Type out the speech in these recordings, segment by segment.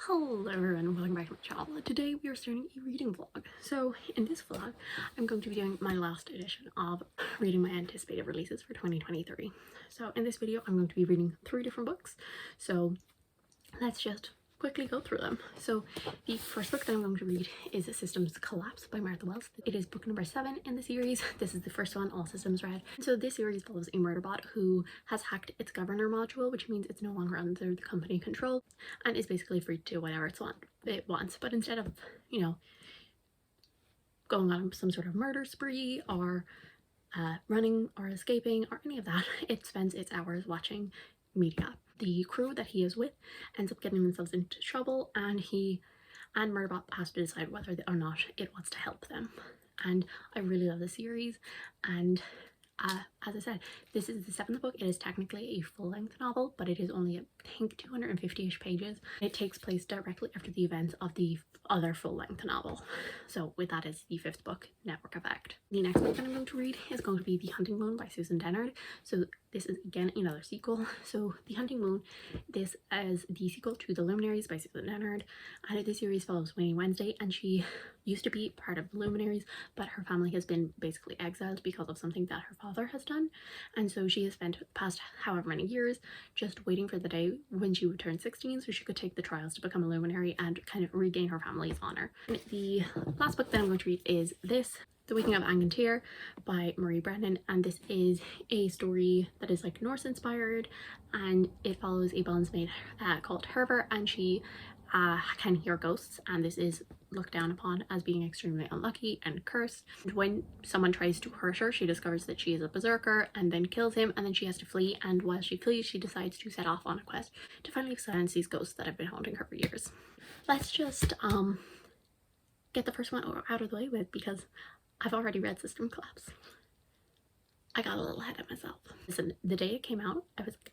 Hello everyone, welcome back to my channel. Today we are starting a reading vlog. So in this vlog, I'm going to be doing my last edition of reading my anticipated releases for 2023. So in this video, I'm going to be reading 3 different books. So let's just quickly go through them. So the first book that I'm going to read is Systems Collapse by Martha Wells. It is book number 7 in the series. This is the first one, All Systems Red. So this series follows a murder bot who has hacked its governor module, which means it's no longer under the company control and is basically free to do whatever it wants. But instead of, going on some sort of murder spree or running or escaping or any of that, it spends its hours watching media. The crew that he is with ends up getting themselves into trouble, and Murderbot has to decide whether or not it wants to help them. And I really love the series, and as I said, this is the 7th book. It is technically a full-length novel, but it is only, I think, 250-ish pages. It takes place directly after the events of the other full-length novel. So with that is the 5th book, Network Effect. The next book that I'm going to read is going to be The Hunting Moon by Susan Dennard. So this is again another sequel. So The Hunting Moon, this is the sequel to The Luminaries by Susan Dennard, and this series follows Winnie Wednesday, and she used to be part of the Luminaries, but her family has been basically exiled because of something that her father has done, and so she has spent the past however many years just waiting for the day when she would turn 16 so she could take the trials to become a luminary and kind of regain her family's honor. And the last book that I'm going to read is this, The Waking of Angantyr by Marie Brennan, and this is a story that is like Norse inspired, and it follows a bondsmaid called Herver, and she can hear ghosts, and this is looked down upon as being extremely unlucky and cursed. And when someone tries to hurt her, she discovers that she is a berserker and then kills him, and then she has to flee, and while she flees she decides to set off on a quest to finally silence these ghosts that have been haunting her for years. Let's just get the first one out of the way with, because I've already read System Collapse. I got a little ahead of myself. Listen, the day it came out,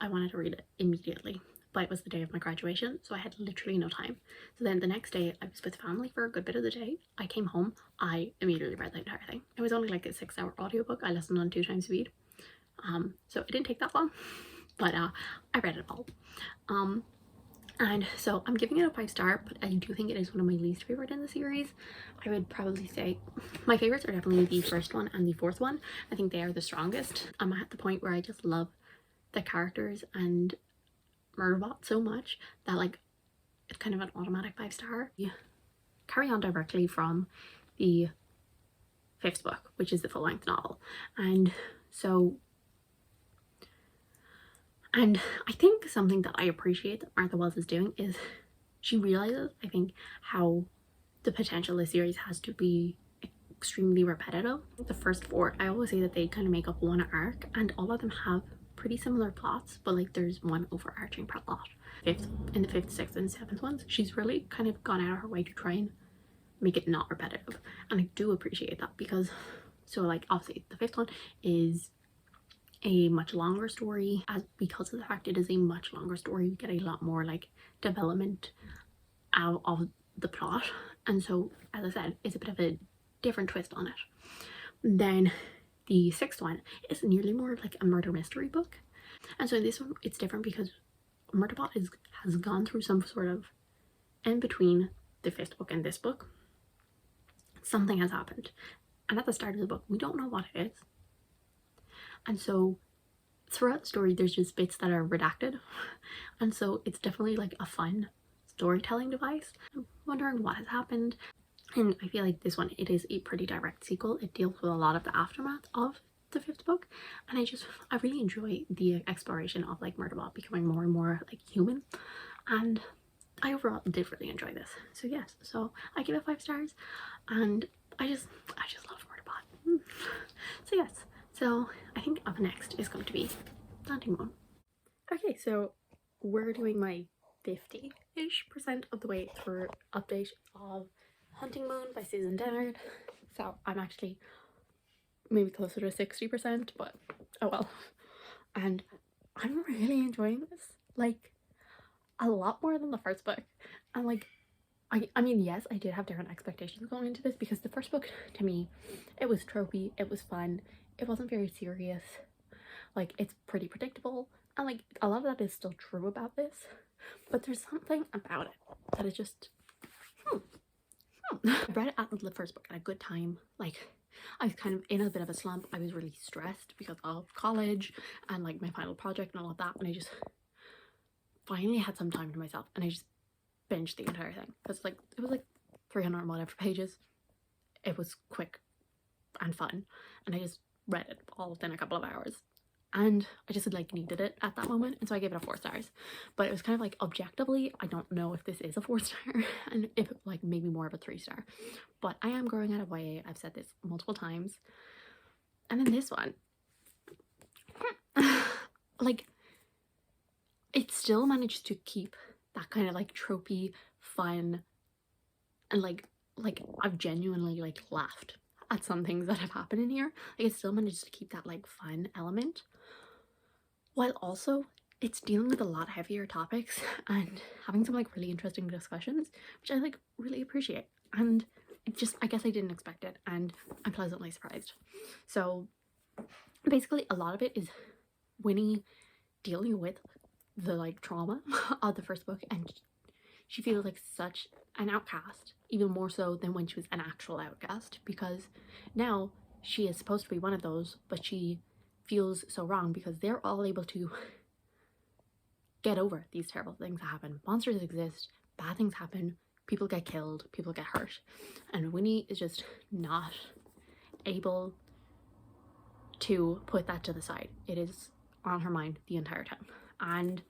I wanted to read it immediately, but it was the day of my graduation, so I had literally no time. So then the next day I was with family for a good bit of the day. I came home, I immediately read the entire thing. It was only like a 6-hour audiobook. I listened on 2 times speed. So it didn't take that long, but I read it all. And so I'm giving it a 5-star, but I do think it is one of my least favorite in the series. I would probably say my favorites are definitely the first one and the 4th one. I think they are the strongest. I'm at the point where I just love the characters and Murderbot so much that like it's kind of an automatic 5-star. Yeah. Carry on directly from the 5th book, which is the full-length novel. And I think something that I appreciate that Martha Wells is doing is she realizes, I think, how the potential this series has to be extremely repetitive. The first 4, I always say that they kind of make up one arc, and all of them have pretty similar plots, but like there's one overarching plot. In the 5th, 6th, and 7th ones, she's really kind of gone out of her way to try and make it not repetitive, and I do appreciate that, because so like obviously the 5th one is a much longer story, because of the fact it is a much longer story, you get a lot more like development out of the plot, and so as I said, it's a bit of a different twist on it. Then the 6th one is nearly more like a murder mystery book, and so in this one it's different because Murderbot has gone through some sort of, in between the 5th book and this book, something has happened, and at the start of the book we don't know what it is. And so throughout the story there's just bits that are redacted, and so it's definitely like a fun storytelling device. I'm wondering what has happened, and I feel like this one, it is a pretty direct sequel. It deals with a lot of the aftermath of the 5th book, and I really enjoy the exploration of like Murderbot becoming more and more like human, and I overall did really enjoy this. So yes, so I give it 5 stars, and I just love Murderbot. So yes. So I think up next is going to be Hunting Moon. Okay, so we're doing my 50-ish% of the way through update of Hunting Moon by Susan Dennard. So I'm actually maybe closer to 60%, but oh well. And I'm really enjoying this, like a lot more than the first book. And like I mean, yes, I did have different expectations going into this, because the first book, to me, it was tropey, it was fun, it wasn't very serious, like it's pretty predictable, and like a lot of that is still true about this, but there's something about it that is just I read it at the first book at a good time. Like, I was kind of in a bit of a slump. I was really stressed because of college and like my final project and all of that, and I just finally had some time to myself, and I just binged the entire thing because like it was like 300 and whatever pages. It was quick and fun, and I just read it all within a couple of hours, and I just like needed it at that moment, and so I gave it a 4 stars. But it was kind of like, objectively, I don't know if this is a 4 star and if like maybe more of a 3 star, but I am growing out of YA. I've said this multiple times. And then this one, like, it still managed to keep that kind of like tropey fun, and like I've genuinely like laughed at some things that have happened in here. Like, it still managed to keep that like fun element, while also it's dealing with a lot heavier topics and having some like really interesting discussions, which I like really appreciate. And it just, I guess I didn't expect it, and I'm pleasantly surprised. So basically a lot of it is Winnie dealing with the like trauma of the first book, and she feels like such an outcast, even more so than when she was an actual outcast, because now she is supposed to be one of those, but she feels so wrong because they're all able to get over these terrible things that happen. Monsters exist, bad things happen, people get killed, people get hurt, and Winnie is just not able to put that to the side. It is on her mind the entire time, and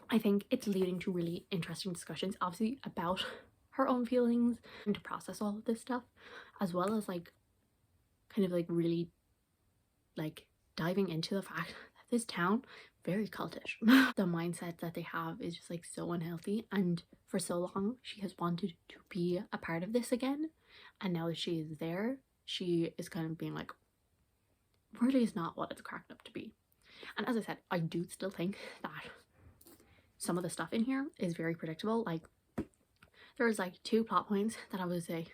I think it's leading to really interesting discussions, obviously, about her own feelings and to process all of this stuff, as well as like kind of like really like diving into the fact that this town, very cultish. The mindset that they have is just like so unhealthy, and for so long she has wanted to be a part of this again, and now that she is there, she is kind of being like, really is not what it's cracked up to be. And as I said, I do still think that some of the stuff in here is very predictable. Like, there's like 2 plot points that I would say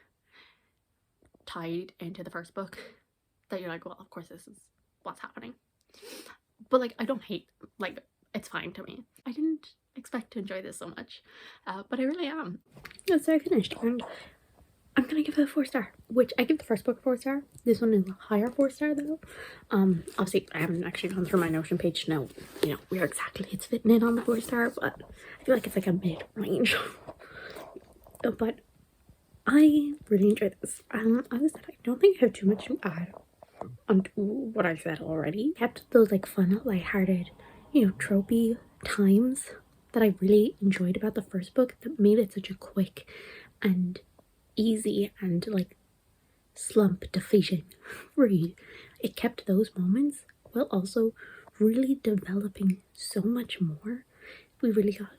tied into the first book that you're like, well, of course this is what's happening. But like, I don't hate, like, it's fine to me. I didn't expect to enjoy this so much, but I really am. So I finished, and I'm gonna give it a 4 star, which I give the first book 4 star. This one is a higher 4 star though. Obviously I haven't actually gone through my Notion page to know, you know, where exactly it's fitting in on the 4 star, but I feel like it's like a mid range. But I really enjoyed this. I don't think I have too much to add onto what I said already. Kept those like fun, lighthearted, you know, tropey times that I really enjoyed about the first book, that made it such a quick and easy and like slump defeating read. It kept those moments while also really developing so much more. We really got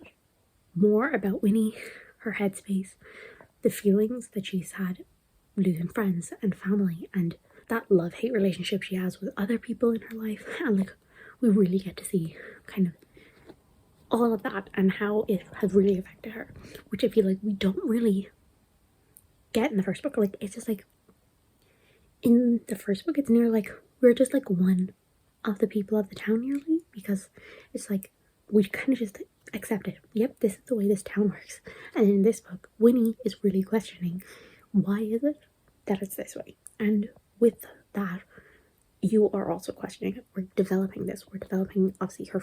more about Winnie, her headspace, the feelings that she's had losing friends and family, and that love-hate relationship she has with other people in her life. And like, we really get to see kind of all of that and how it has really affected her, which I feel like we don't really get in the first book. Like, it's just like, in the first book, it's near like we're just like one of the people of the town nearly, because it's like we kind of just accept it. Yep, this is the way this town works. And in this book, Winnie is really questioning, why is it that it's this way? And with that, you are also questioning it. We're developing this. We're developing, obviously, her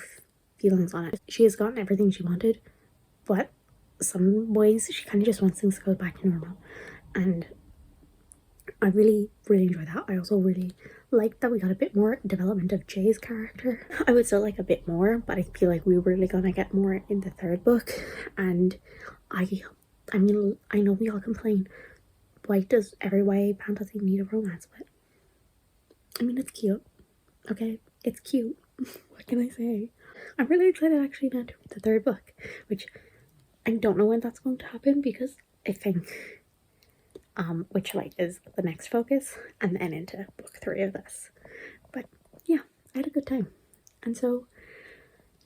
feelings on it. She has gotten everything she wanted, but some ways she kind of just wants things to go back to normal. And I really enjoy that. I also really like that we got a bit more development of Jay's character. I would still like a bit more, but I feel like we were really gonna get more in the third book. And I mean, I know we all complain, why does every YA fantasy need a romance? But I mean, it's cute, okay? It's cute. What can I say? I'm really excited actually now to read the third book, which I don't know when that's going to happen, because I think Witchlight is the next focus, and then into book 3 of this. But yeah, I had a good time. And so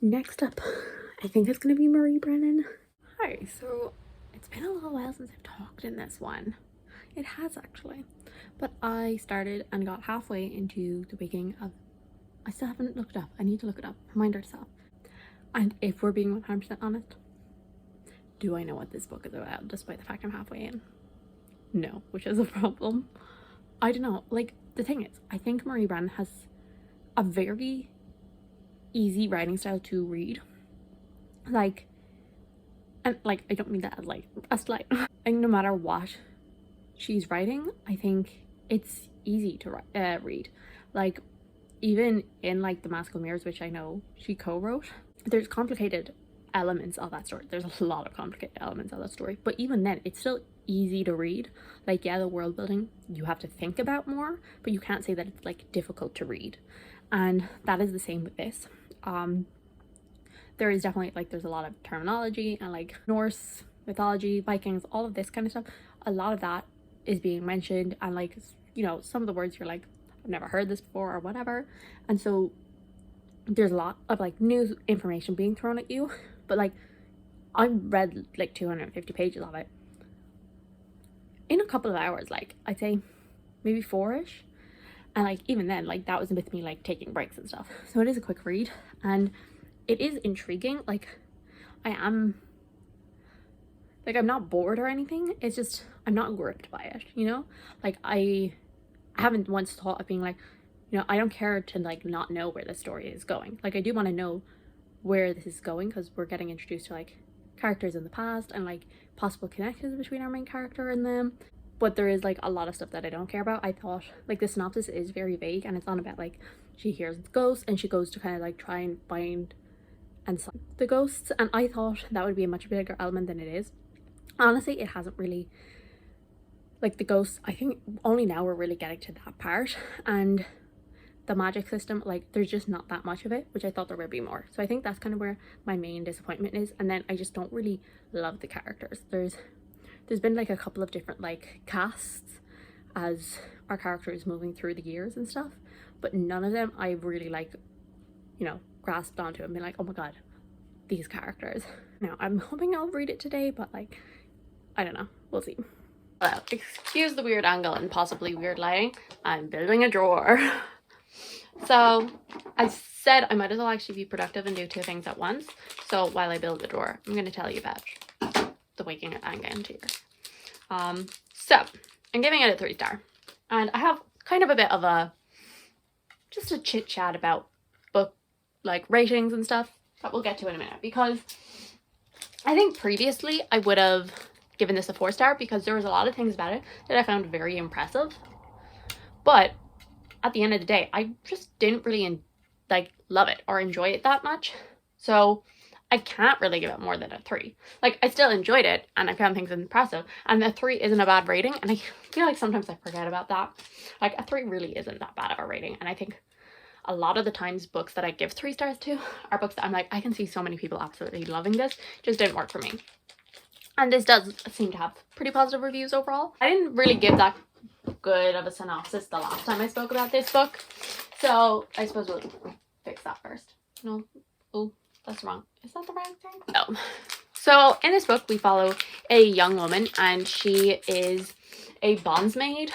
next up, I think it's gonna be Marie Brennan. Hi, so it's been a little while since I've talked in this one. It has actually, but I started and got halfway into The Waking of, I still haven't looked it up, I need to look it up, reminder to self. And if we're being 100% honest, do I know what this book is about, despite the fact I'm halfway in? No, which is a problem. I don't know, like, the thing is, I think Marie Brennan has a very easy writing style to read. Like, and like, I don't mean that as like a slight. And no matter what she's writing, I think it's easy to read. Like, even in like The Mask of Mirrors, which I know she co-wrote, there's complicated elements of that story. There's a lot of complicated elements of that story, but even then it's still easy to read. Like, yeah, the world building you have to think about more, but you can't say that it's like difficult to read. And that is the same with this. There is definitely like, there's a lot of terminology and like Norse mythology, Vikings, all of this kind of stuff. A lot of that is being mentioned, and like, you know, some of the words you're like, I've never heard this before or whatever. And so there's a lot of like new information being thrown at you. But like, I read like 250 pages of it in a couple of hours, like I'd say maybe 4-ish. And like, even then, like, that was with me like taking breaks and stuff. So it is a quick read, and it is intriguing. Like, I'm not bored or anything. It's just, I'm not gripped by it, you know? Like, I haven't once thought of being like, you know, I don't care to like not know where the story is going. Like, I do want to know where this is going, because we're getting introduced to like characters in the past and like possible connections between our main character and them. But there is like a lot of stuff that I don't care about. I thought like the synopsis is very vague, and it's not about like she hears ghosts and she goes to kind of like try and find and solve the ghosts, and I thought that would be a much bigger element than it is. Honestly, it hasn't really, like, the ghosts, I think only now we're really getting to that part, and the magic system, like, there's just not that much of it, which I thought there would be more. So I think that's kind of where my main disappointment is. And then I just don't really love the characters. There's been like a couple of different like casts as our character is moving through the years and stuff, but none of them I really like, you know, grasped onto and been like, oh my god, these characters. Now I'm hoping I'll read it today, but like, I don't know, we'll see. Well, excuse the weird angle and possibly weird lighting, I'm building a drawer. So I said I might as well actually be productive and do 2 things at once. So while I build the drawer, I'm going to tell you about the waking at Angan here. So I'm giving it a 3-star, and I have kind of a bit of just a chit chat about book like ratings and stuff that we'll get to in a minute, because I think previously I would have given this a 4-star because there was a lot of things about it that I found very impressive, but at the end of the day, I just didn't really like love it or enjoy it that much. So I can't really give it more than a 3. Like, I still enjoyed it and I found things impressive, and a 3 isn't a bad rating, and I feel like sometimes I forget about that. Like, a 3 really isn't that bad of a rating, and I think a lot of the times books that I give 3 stars to are books that I'm like, I can see so many people absolutely loving this, just didn't work for me. And this does seem to have pretty positive reviews overall. I didn't really give that good of a synopsis the last time I spoke about this book, so I suppose we'll fix that first. No, oh, that's wrong. Is that the right thing? No. So in this book we follow a young woman, and she is a bondsmaid,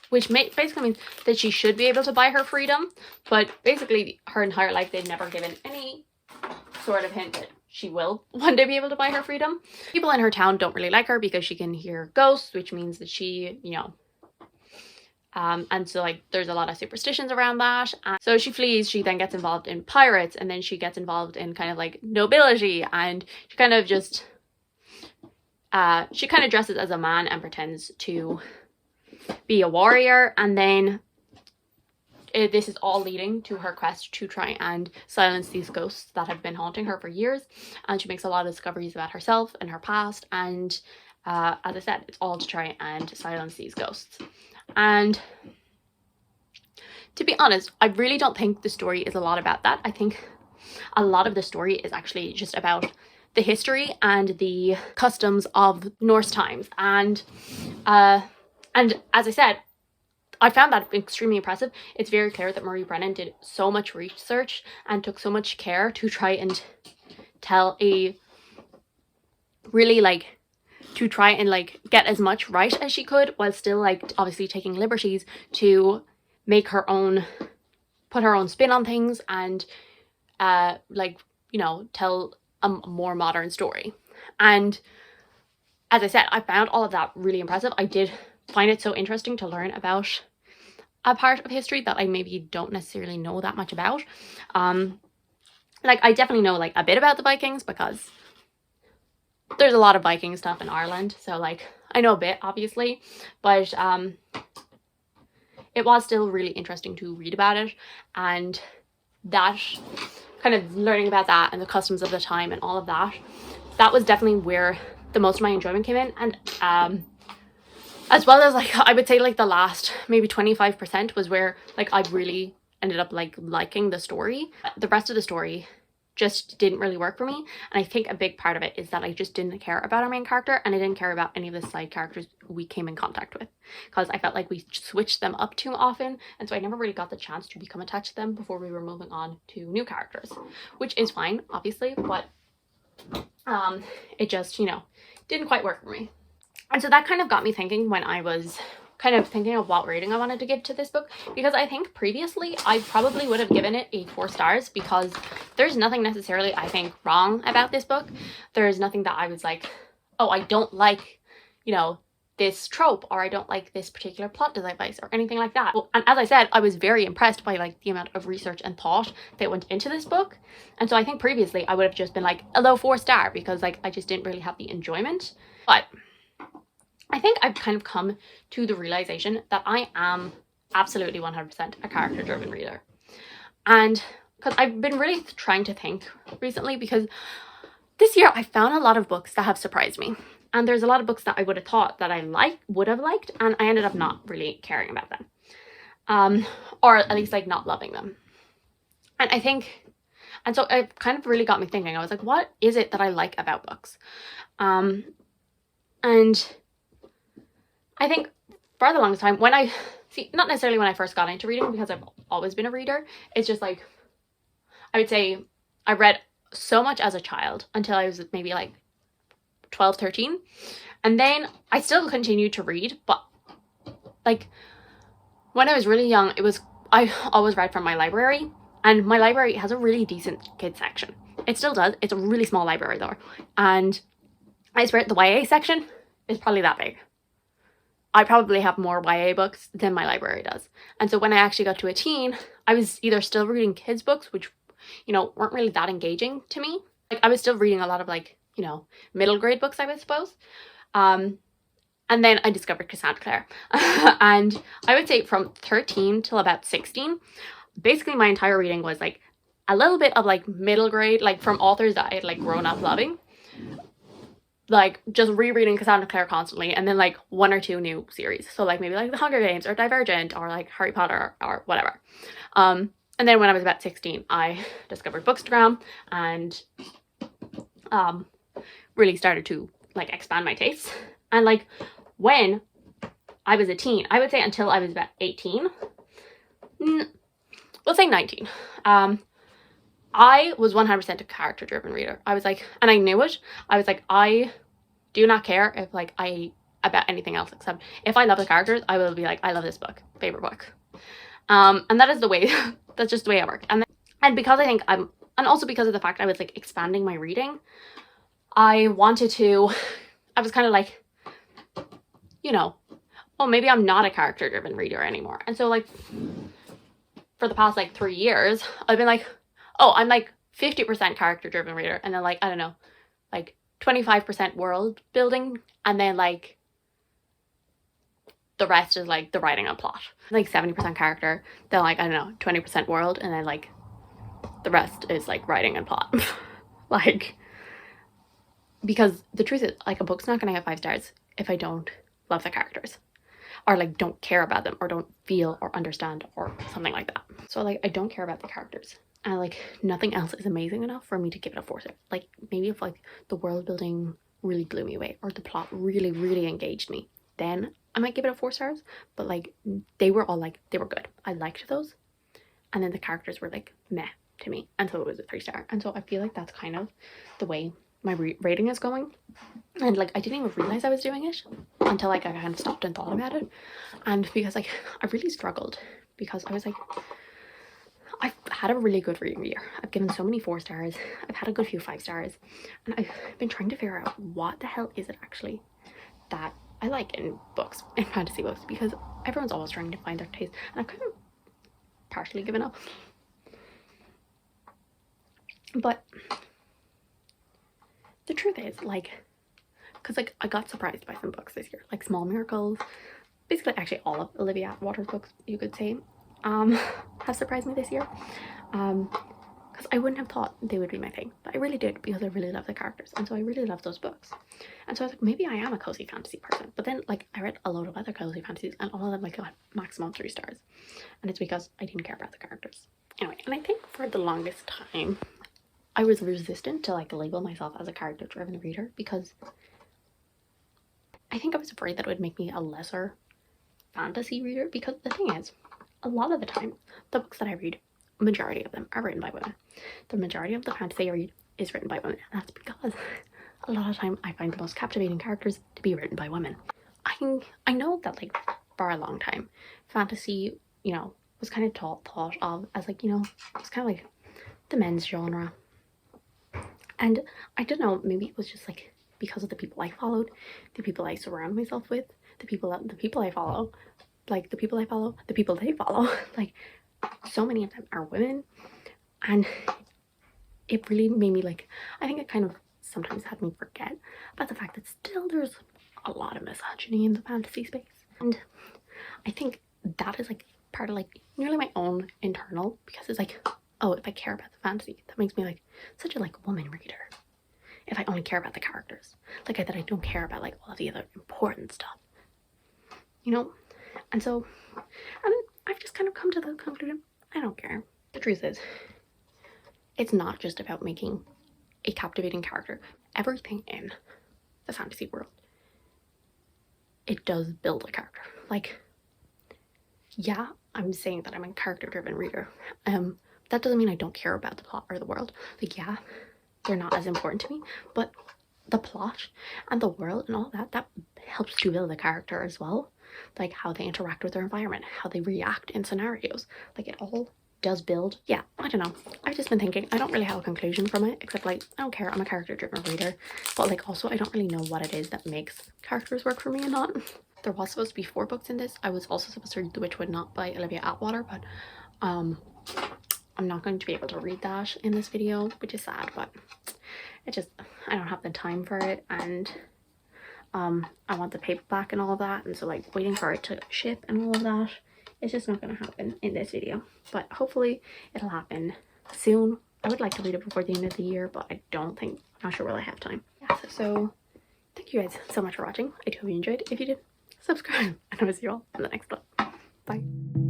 which basically means that she should be able to buy her freedom, but basically her entire life they've never given any sort of hint that she will one day be able to buy her freedom. People in her town don't really like her because she can hear ghosts, which means that she, you know, and so like there's a lot of superstitions around that. And so she flees. She then gets involved in pirates, and then she gets involved in kind of like nobility, and she kind of just she kind of dresses as a man and pretends to be a warrior, and then this is all leading to her quest to try and silence these ghosts that have been haunting her for years. And she makes a lot of discoveries about herself and her past, and as I said, it's all to try and silence these ghosts. And to be honest, I really don't think the story is a lot about that. I think a lot of the story is actually just about the history and the customs of Norse times. And as I said, I found that extremely impressive. It's very clear that Marie Brennan did so much research and took so much care to try and tell a really like, to try and like get as much right as she could, while still like obviously taking liberties to make her own, put her own spin on things, and like, you know, tell a more modern story. And as I said, I found all of that really impressive. I did find it so interesting to learn about a part of history that I maybe don't necessarily know that much about. Like, I definitely know like a bit about the Vikings because there's a lot of Viking stuff in Ireland, so like I know a bit, obviously, but it was still really interesting to read about it, and that kind of learning about that and the customs of the time and all of that, that was definitely where the most of my enjoyment came in. And as well as like I would say like the last maybe 25% was where like I really ended up like liking the story. The rest of the story just didn't really work for me, and I think a big part of it is that I just didn't care about our main character, and I didn't care about any of the side characters we came in contact with, because I felt like we switched them up too often, and so I never really got the chance to become attached to them before we were moving on to new characters, which is fine, obviously, but it just, you know, didn't quite work for me. And so that kind of got me thinking when I was kind of thinking of what rating I wanted to give to this book, because I think previously I probably would have given it a 4 stars, because there's nothing necessarily I think wrong about this book. There's nothing that I was like, oh, I don't like, you know, this trope, or I don't like this particular plot device or anything like that. Well, and as I said, I was very impressed by like the amount of research and thought that went into this book. And so I think previously I would have just been like a low 4 star, because like I just didn't really have the enjoyment. But I think I've kind of come to the realization that I am absolutely 100% a character-driven reader. And because I've been really trying to think recently, because this year I found a lot of books that have surprised me. And there's a lot of books that I would have thought that I would have liked, and I ended up not really caring about them. Or at least like not loving them. And I think, and so it kind of really got me thinking. I was like, what is it that I like about books? And I think for the longest time, when I, not necessarily when I first got into reading, because I've always been a reader, it's just like, I would say I read so much as a child until I was maybe like 12, 13. And then I still continued to read, but like when I was really young, I always read from my library, and my library has a really decent kids section. It still does. It's a really small library though. And I swear the YA section is probably that big. I probably have more YA books than my library does. And so when I actually got to a teen, I was either still reading kids books, which, you know, weren't really that engaging to me. Like I was still reading a lot of like, you know, middle grade books, I would suppose. And then I discovered Cassandra Clare. And I would say from 13 till about 16, basically my entire reading was like a little bit of like middle grade, like from authors that I had like grown up loving. Like just rereading Cassandra Clare constantly, and then like 1 or 2 new series. So like maybe like The Hunger Games or Divergent or like Harry Potter or whatever. And then when I was about 16, I discovered Bookstagram and really started to like expand my tastes. And like when I was a teen, I would say until I was about 18, let's say 19, I was 100% a character-driven reader. I was like, and I knew it. I was like, I do not care if like about anything else, except if I love the characters, I will be like, I love this book, favorite book. And that is the way, that's just the way I work. And because I think and also because of the fact I was like expanding my reading, I was kind of like, you know, oh, maybe I'm not a character-driven reader anymore. And so like for the past like 3 years, I've been like, oh, I'm like 50% character-driven reader, and then like, I don't know, like 25% world building, and then like the rest is like the writing and plot. Like 70% character, then like, I don't know, 20% world, and then like the rest is like writing and plot. Like, because the truth is, like, a book's not gonna have 5 stars if I don't love the characters, or like don't care about them, or don't feel or understand or something like that. So like I don't care about the characters, and like nothing else is amazing enough for me to give it a 4 stars. Like maybe if like the world building really blew me away, or the plot really, really engaged me, then I might give it a 4 stars. But like they were good. I liked those, and then the characters were like meh to me, and so it was a 3 star. And so I feel like that's kind of the way my rating is going. And like I didn't even realize I was doing it until like I kind of stopped and thought about it. And because like I really struggled, because I was like, I've had a really good reading year. I've given so many 4 stars. I've had a good few 5 stars. And I've been trying to figure out what the hell is it actually that I like in books, in fantasy books, because everyone's always trying to find their taste. And I've kind of partially given up. But the truth is, like, because like I got surprised by some books this year, like Small Miracles, basically actually all of Olivia Atwater's books, you could say, have surprised me this year. Because I wouldn't have thought they would be my thing, but I really did, because I really love the characters, and so I really love those books. And so I was like, maybe I am a cozy fantasy person. But then, like, I read a load of other cozy fantasies, and all of them like got maximum 3 stars, and it's because I didn't care about the characters. Anyway, and I think for the longest time I was resistant to like label myself as a character-driven reader, because I think I was afraid that it would make me a lesser fantasy reader. Because the thing is, a lot of the time, the books that I read, majority of them are written by women. The majority of the fantasy I read is written by women, and that's because a lot of the time I find the most captivating characters to be written by women. I know that like for a long time, fantasy, you know, was kind of thought of as like, you know, it's kind of like the men's genre. And I don't know, maybe it was just like because of the people I followed, the people I surround myself with, the people I follow, like the people they follow, like so many of them are women. And it really made me like, I think it kind of sometimes had me forget about the fact that still there's a lot of misogyny in the fantasy space. And I think that is like part of like nearly my own internal, because it's like, oh, if I care about the fantasy, that makes me like such a like woman reader. If I only care about the characters, like that I don't care about like all of the other important stuff, you know? And so, and I've just kind of come to the conclusion, I don't care. The truth is, it's not just about making a captivating character. Everything in the fantasy world, it does build a character. Like, yeah, I'm saying that I'm a character-driven reader. That doesn't mean I don't care about the plot or the world. Like, yeah, they're not as important to me, but the plot and the world and all that helps to build the character as well. Like how they interact with their environment, how they react in scenarios, like it all does build. Yeah, I don't know, I've just been thinking, I don't really have a conclusion from it, except like I don't care, I'm a character-driven reader, but like also I don't really know what it is that makes characters work for me and not. There was supposed to be 4 books in this. I was also supposed to read The Witch Would Not by Olivia Atwater, but I'm not going to be able to read that in this video, which is sad, but it just, I don't have the time for it, and I want the paperback and all of that, and so like waiting for it to ship and all of that, it's just not going to happen in this video, but hopefully it'll happen soon. I would like to read it before the end of the year, but I don't think, I'm not sure will I have time. Yeah, so thank you guys so much for watching. I do hope you enjoyed. If you did, subscribe, and I will see you all in the next one. Bye.